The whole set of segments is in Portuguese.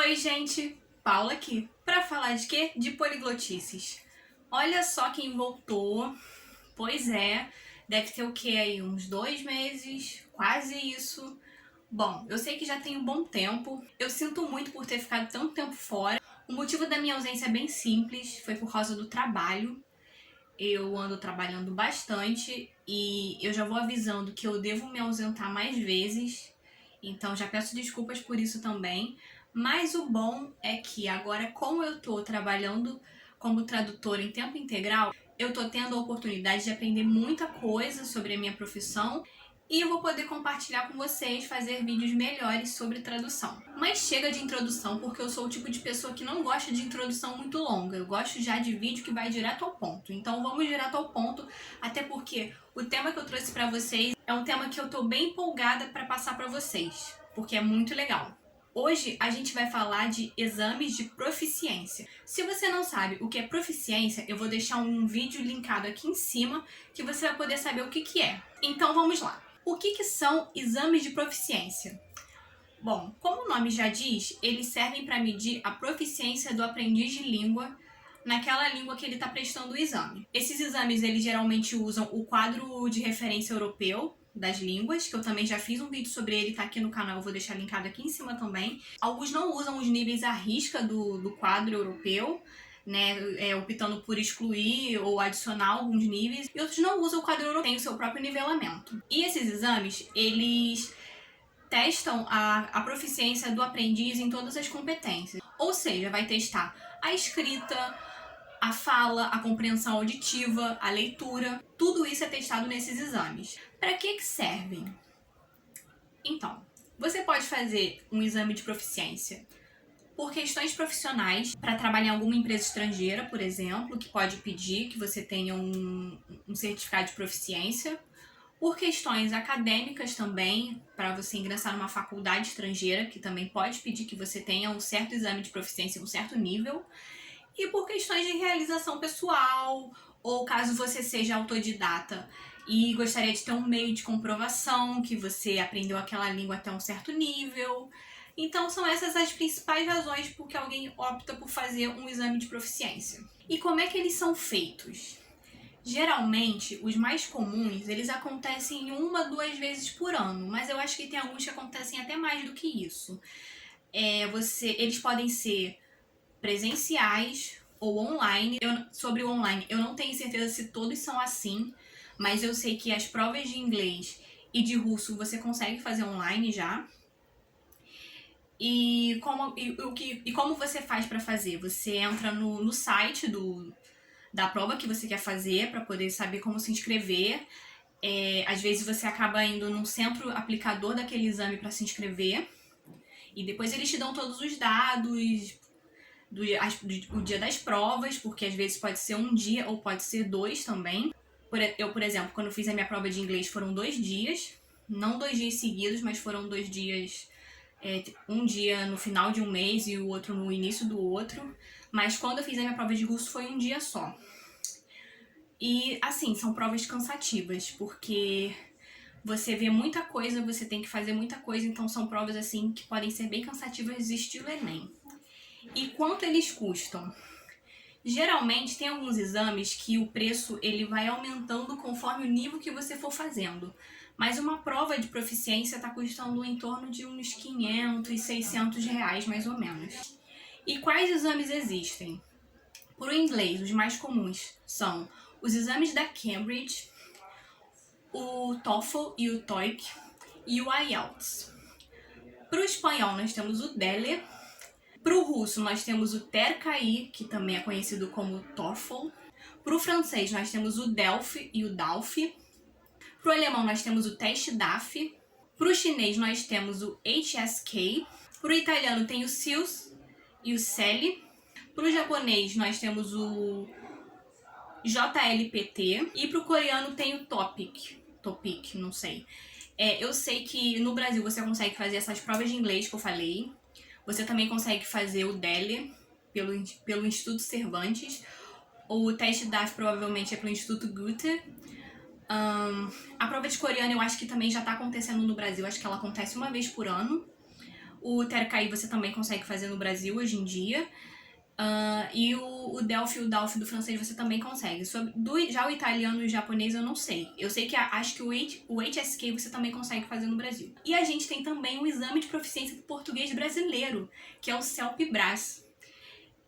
Oi, gente! Paula aqui. Pra falar de quê? De poliglotices. Olha só quem voltou. Pois é, deve ter o quê aí? Uns 2 meses? Quase isso. Bom, eu sei que já tem um bom tempo. Eu sinto muito por ter ficado tanto tempo fora. O motivo da minha ausência é bem simples. Foi por causa do trabalho. Eu ando trabalhando bastante e eu já vou avisando que eu devo me ausentar mais vezes, então já peço desculpas por isso também. Mas o bom é que agora, como eu tô trabalhando como tradutora em tempo integral, eu tô tendo a oportunidade de aprender muita coisa sobre a minha profissão e eu vou poder compartilhar com vocês, fazer vídeos melhores sobre tradução. Mas chega de introdução, porque eu sou o tipo de pessoa que não gosta de introdução muito longa. Eu gosto já de vídeo que vai direto ao ponto. Então vamos direto ao ponto, até porque o tema que eu trouxe pra vocês é um tema que eu tô bem empolgada pra passar pra vocês, porque é muito legal. Hoje a gente vai falar de exames de proficiência. Se você não sabe o que é proficiência, eu vou deixar um vídeo linkado aqui em cima que você vai poder saber o que é. Então vamos lá. O que são exames de proficiência? Bom, como o nome já diz, eles servem para medir a proficiência do aprendiz de língua naquela língua que ele está prestando o exame. Esses exames eles geralmente usam o quadro de referência europeu das línguas, que eu também já fiz um vídeo sobre ele, tá aqui no canal, eu vou deixar linkado aqui em cima também. Alguns não usam os níveis à risca do quadro europeu, né, optando por excluir ou adicionar alguns níveis, e outros não usam o quadro europeu, tem o seu próprio nivelamento. E esses exames, eles testam a proficiência do aprendiz em todas as competências. Ou seja, vai testar a escrita, a fala, a compreensão auditiva, a leitura. Tudo isso é testado nesses exames. Para que servem? Então, você pode fazer um exame de proficiência por questões profissionais, para trabalhar em alguma empresa estrangeira, por exemplo, que pode pedir que você tenha um certificado de proficiência. Por questões acadêmicas também, para você ingressar numa faculdade estrangeira, que também pode pedir que você tenha um certo exame de proficiência, um certo nível. E por questões de realização pessoal, ou caso você seja autodidata e gostaria de ter um meio de comprovação que você aprendeu aquela língua até um certo nível. Então são essas as principais razões por que alguém opta por fazer um exame de proficiência. E como é que eles são feitos? Geralmente, os mais comuns, eles acontecem 1, 2 vezes por ano, mas eu acho que tem alguns que acontecem até mais do que isso. Eles podem ser presenciais ou online. Sobre o online, eu não tenho certeza se todos são assim, mas eu sei que as provas de inglês e de russo você consegue fazer online já. E como você faz para fazer? Você entra no site da prova que você quer fazer para poder saber como se inscrever. Às vezes você acaba indo num centro aplicador daquele exame para se inscrever. E depois eles te dão todos os dados do dia das provas, porque às vezes pode ser um dia ou pode ser 2 também. Eu, por exemplo, quando fiz a minha prova de inglês foram 2 dias. Não 2 dias seguidos, mas foram 2 dias... um dia no final de um mês e o outro no início do outro. Mas quando eu fiz a minha prova de russo foi um dia só. E assim, são provas cansativas, porque você vê muita coisa, você tem que fazer muita coisa, então são provas assim que podem ser bem cansativas, estilo Enem. E quanto eles custam? Geralmente tem alguns exames que o preço ele vai aumentando conforme o nível que você for fazendo. Mas uma prova de proficiência está custando em torno de uns 500, 600 reais mais ou menos. E quais exames existem? Para o inglês, os mais comuns são os exames da Cambridge, o TOEFL e o TOEIC e o IELTS. Para o espanhol nós temos o DELE. Para o russo nós temos o TERCAI, que também é conhecido como TOEFL. Para o francês nós temos o DELF e o DALF. Para o alemão nós temos o teste DAF. Para o chinês nós temos o HSK. Para o italiano tem o SILS e o CELI. Para o japonês nós temos o JLPT. E para o coreano tem o TOPIK, não sei. Eu sei que no Brasil você consegue fazer essas provas de inglês que eu falei. Você também consegue fazer o DELE pelo Instituto Cervantes. O teste DAF provavelmente é pelo Instituto Goethe. A prova de coreano eu acho que também já está acontecendo no Brasil. Acho que ela acontece 1 vez por ano. O Tercaí você também consegue fazer no Brasil hoje em dia. E o Delphi e o Dalphi do francês você também consegue. Já o italiano e o japonês eu não sei. Eu sei que acho que o HSK você também consegue fazer no Brasil. E a gente tem também o exame de proficiência do português brasileiro, que é o CELPE-BRAS.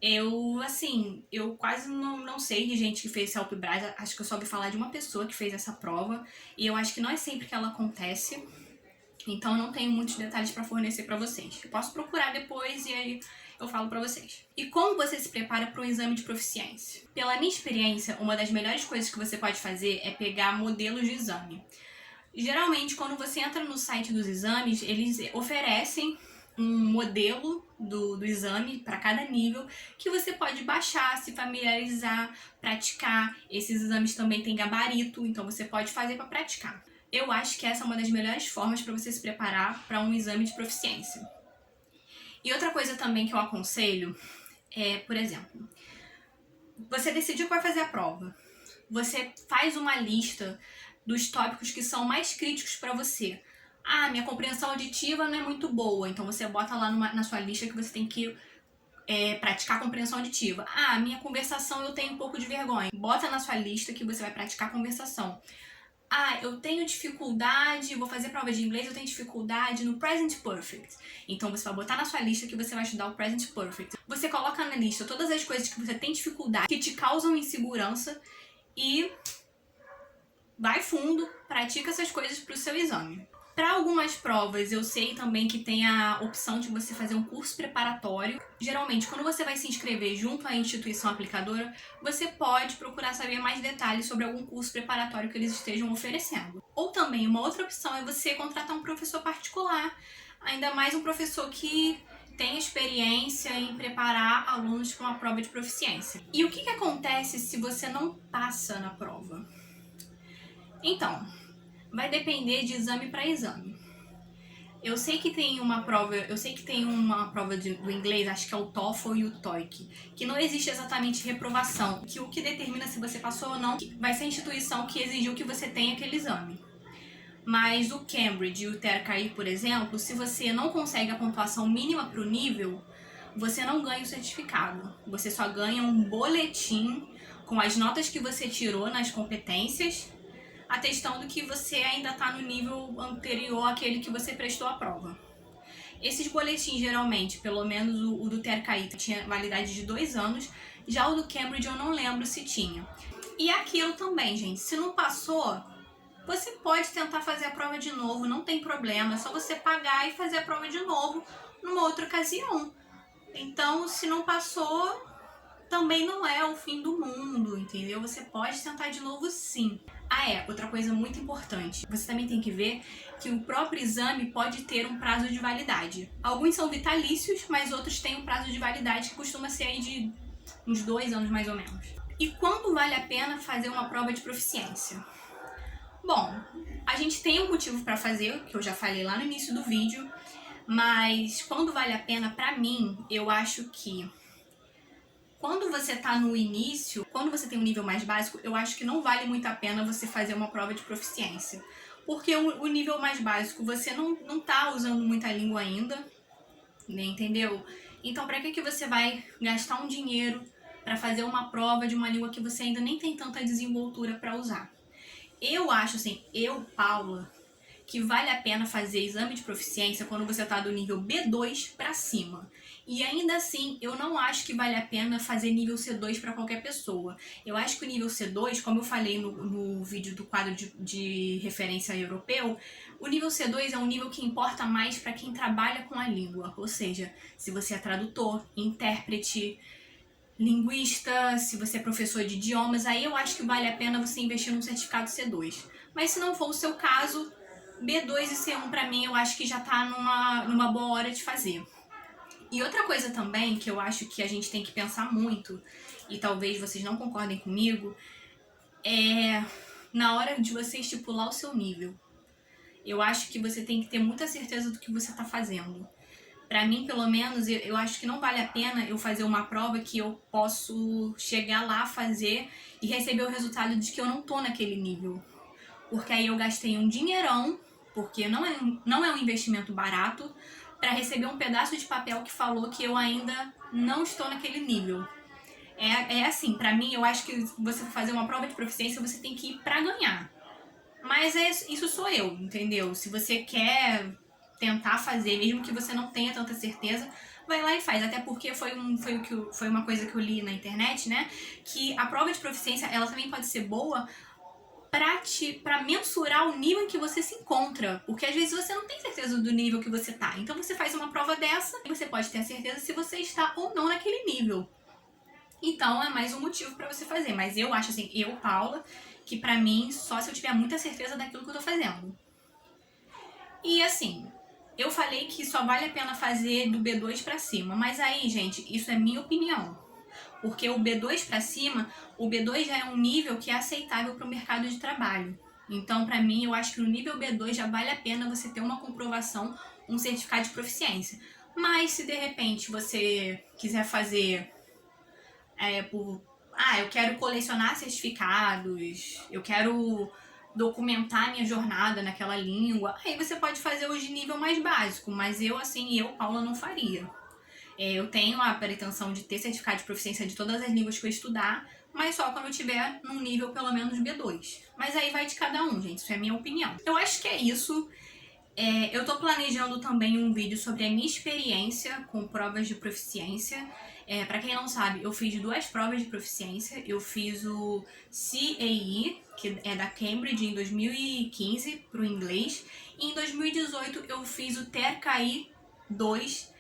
Eu quase não sei de gente que fez CELPE-BRAS. Acho que eu só ouvi falar de uma pessoa que fez essa prova. E eu acho que não é sempre que ela acontece. Então eu não tenho muitos detalhes para fornecer para vocês. Eu posso procurar depois e aí eu falo para vocês. E como você se prepara para um exame de proficiência? Pela minha experiência, uma das melhores coisas que você pode fazer é pegar modelos de exame. Geralmente, quando você entra no site dos exames, eles oferecem um modelo do exame para cada nível que você pode baixar, se familiarizar, praticar. Esses exames também têm gabarito, então você pode fazer para praticar. Eu acho que essa é uma das melhores formas para você se preparar para um exame de proficiência. E outra coisa também que eu aconselho é, por exemplo, você decidiu que vai fazer a prova. Você faz uma lista dos tópicos que são mais críticos para você. Ah, minha compreensão auditiva não é muito boa, então você bota lá na sua lista que você tem que praticar compreensão auditiva. Ah, minha conversação eu tenho um pouco de vergonha. Bota na sua lista que você vai praticar conversação. Ah, eu tenho dificuldade, vou fazer prova de inglês, eu tenho dificuldade no Present Perfect. Então você vai botar na sua lista que você vai estudar o Present Perfect. Você coloca na lista todas as coisas que você tem dificuldade, que te causam insegurança e vai fundo, pratica essas coisas para o seu exame. Para algumas provas, eu sei também que tem a opção de você fazer um curso preparatório. Geralmente, quando você vai se inscrever junto à instituição aplicadora, você pode procurar saber mais detalhes sobre algum curso preparatório que eles estejam oferecendo. Ou também, uma outra opção é você contratar um professor particular, ainda mais um professor que tem experiência em preparar alunos para uma prova de proficiência. E o que acontece se você não passa na prova? Então, vai depender de exame para exame. Eu sei que tem uma prova do inglês, acho que é o TOEFL e o TOEIC, que não existe exatamente reprovação, que o que determina se você passou ou não vai ser a instituição que exigiu que você tenha aquele exame. Mas o Cambridge e o Tercaí, por exemplo, se você não consegue a pontuação mínima para o nível, você não ganha o certificado. Você só ganha um boletim com as notas que você tirou nas competências, atestando que você ainda está no nível anterior àquele que você prestou a prova. Esses boletins, geralmente, pelo menos o do Tercaí, tinha validade de 2 anos, já o do Cambridge eu não lembro se tinha. E aquilo também, gente, se não passou, você pode tentar fazer a prova de novo, não tem problema, é só você pagar e fazer a prova de novo numa outra ocasião. Então, se não passou, também não é o fim do mundo, entendeu? Você pode tentar de novo sim. Outra coisa muito importante. Você também tem que ver que o próprio exame pode ter um prazo de validade. Alguns são vitalícios, mas outros têm um prazo de validade que costuma ser aí de uns 2 anos mais ou menos. E quando vale a pena fazer uma prova de proficiência? Bom, a gente tem um motivo para fazer, que eu já falei lá no início do vídeo, mas quando vale a pena, pra mim, eu acho que quando você tá no início, quando você tem um nível mais básico, eu acho que não vale muito a pena você fazer uma prova de proficiência. Porque o nível mais básico, você não tá usando muita língua ainda, né, entendeu? Então, pra que você vai gastar um dinheiro pra fazer uma prova de uma língua que você ainda nem tem tanta desenvoltura pra usar? Eu acho assim, Paula, que vale a pena fazer exame de proficiência quando você tá do nível B2 pra cima. E ainda assim, eu não acho que vale a pena fazer nível C2 para qualquer pessoa. Eu acho que o nível C2, como eu falei no vídeo do quadro de referência europeu, o nível C2 é um nível que importa mais para quem trabalha com a língua. Ou seja, se você é tradutor, intérprete, linguista, se você é professor de idiomas, aí eu acho que vale a pena você investir num certificado C2. Mas se não for o seu caso, B2 e C1 para mim eu acho que já tá numa boa hora de fazer. E outra coisa também que eu acho que a gente tem que pensar muito, e talvez vocês não concordem comigo, é na hora de você estipular o seu nível. Eu acho que você tem que ter muita certeza do que você está fazendo. Pra mim, pelo menos, eu acho que não vale a pena eu fazer uma prova que eu posso chegar lá, fazer e receber o resultado de que eu não tô naquele nível. Porque aí eu gastei um dinheirão, porque não é um investimento barato, para receber um pedaço de papel que falou que eu ainda não estou naquele nível. É assim, pra mim, eu acho que você fazer uma prova de proficiência, você tem que ir pra ganhar. Mas isso sou eu, entendeu? Se você quer tentar fazer, mesmo que você não tenha tanta certeza, vai lá e faz. Até porque foi uma coisa que eu li na internet, né? Que a prova de proficiência, ela também pode ser boa pra mensurar o nível em que você se encontra. Porque às vezes você não tem certeza do nível que você tá. Então você faz uma prova dessa e você pode ter a certeza se você está ou não naquele nível. Então é mais um motivo pra você fazer. Mas eu acho assim, Paula, que pra mim, só se eu tiver muita certeza daquilo que eu tô fazendo. E assim, eu falei que só vale a pena fazer do B2 pra cima. Mas aí, gente, isso é minha opinião. Porque o B2 pra cima, o B2 já é um nível que é aceitável pro mercado de trabalho. Então, pra mim, eu acho que no nível B2 já vale a pena você ter uma comprovação, um certificado de proficiência. Mas se de repente você quiser fazer eu quero colecionar certificados, eu quero documentar minha jornada naquela língua, aí você pode fazer hoje nível mais básico, mas Paula, não faria. Eu tenho a pretensão de ter certificado de proficiência de todas as línguas que eu estudar, mas só quando eu tiver num nível pelo menos B2. Mas aí vai de cada um, gente, isso é a minha opinião. Eu acho que é isso. Eu tô planejando também um vídeo sobre a minha experiência com provas de proficiência. Pra quem não sabe, eu fiz 2 provas de proficiência. Eu fiz o CAE, que é da Cambridge, em 2015, pro inglês. E em 2018 eu fiz o TERCAI 2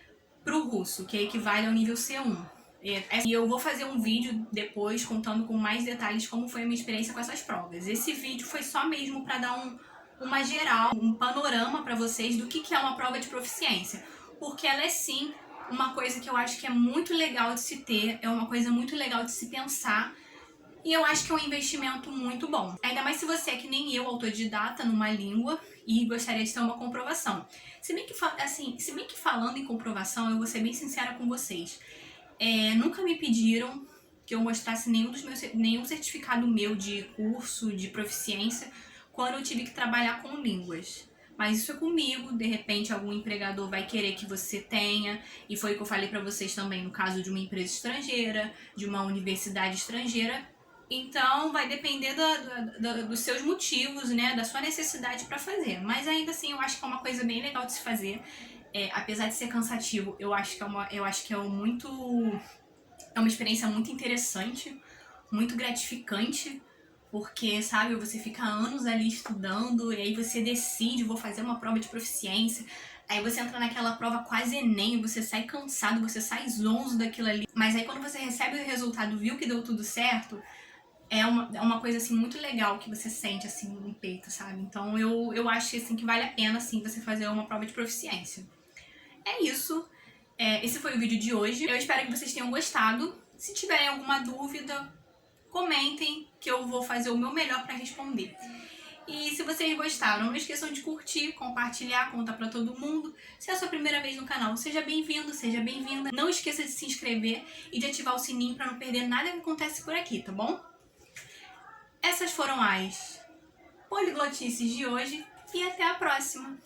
pro russo, que equivale ao nível C1. E eu vou fazer um vídeo depois contando com mais detalhes como foi a minha experiência com essas provas. Esse vídeo foi só mesmo para dar uma geral, um panorama para vocês do que é uma prova de proficiência. Porque ela é sim uma coisa que eu acho que é muito legal de se ter, é uma coisa muito legal de se pensar. E eu acho que é um investimento muito bom. Ainda mais se você é que nem eu, autodidata numa língua e gostaria de ter uma comprovação. Se bem que falando em comprovação, eu vou ser bem sincera com vocês. Nunca me pediram que eu mostrasse nenhum certificado meu de curso, de proficiência, quando eu tive que trabalhar com línguas. Mas isso é comigo, de repente algum empregador vai querer que você tenha, e foi o que eu falei pra vocês também no caso de uma empresa estrangeira, de uma universidade estrangeira. Então vai depender dos seus motivos, né, da sua necessidade pra fazer. Mas ainda assim eu acho que é uma coisa bem legal de se fazer. Apesar de ser cansativo, eu acho que é uma experiência muito interessante, muito gratificante, porque, sabe, você fica anos ali estudando e aí você decide, vou fazer uma prova de proficiência, aí você entra naquela prova quase Enem, você sai cansado, você sai zonzo daquilo ali, mas aí quando você recebe o resultado, viu que deu tudo certo, é uma coisa, assim, muito legal que você sente, assim, no peito, sabe? Então eu acho, assim, que vale a pena, assim, você fazer uma prova de proficiência. É isso. Esse foi o vídeo de hoje. Eu espero que vocês tenham gostado. Se tiverem alguma dúvida, comentem que eu vou fazer o meu melhor para responder. E se vocês gostaram, não esqueçam de curtir, compartilhar, contar pra todo mundo. Se é a sua primeira vez no canal, seja bem-vindo, seja bem-vinda. Não esqueça de se inscrever e de ativar o sininho para não perder nada que acontece por aqui, tá bom? Essas foram as poliglotices de hoje e até a próxima!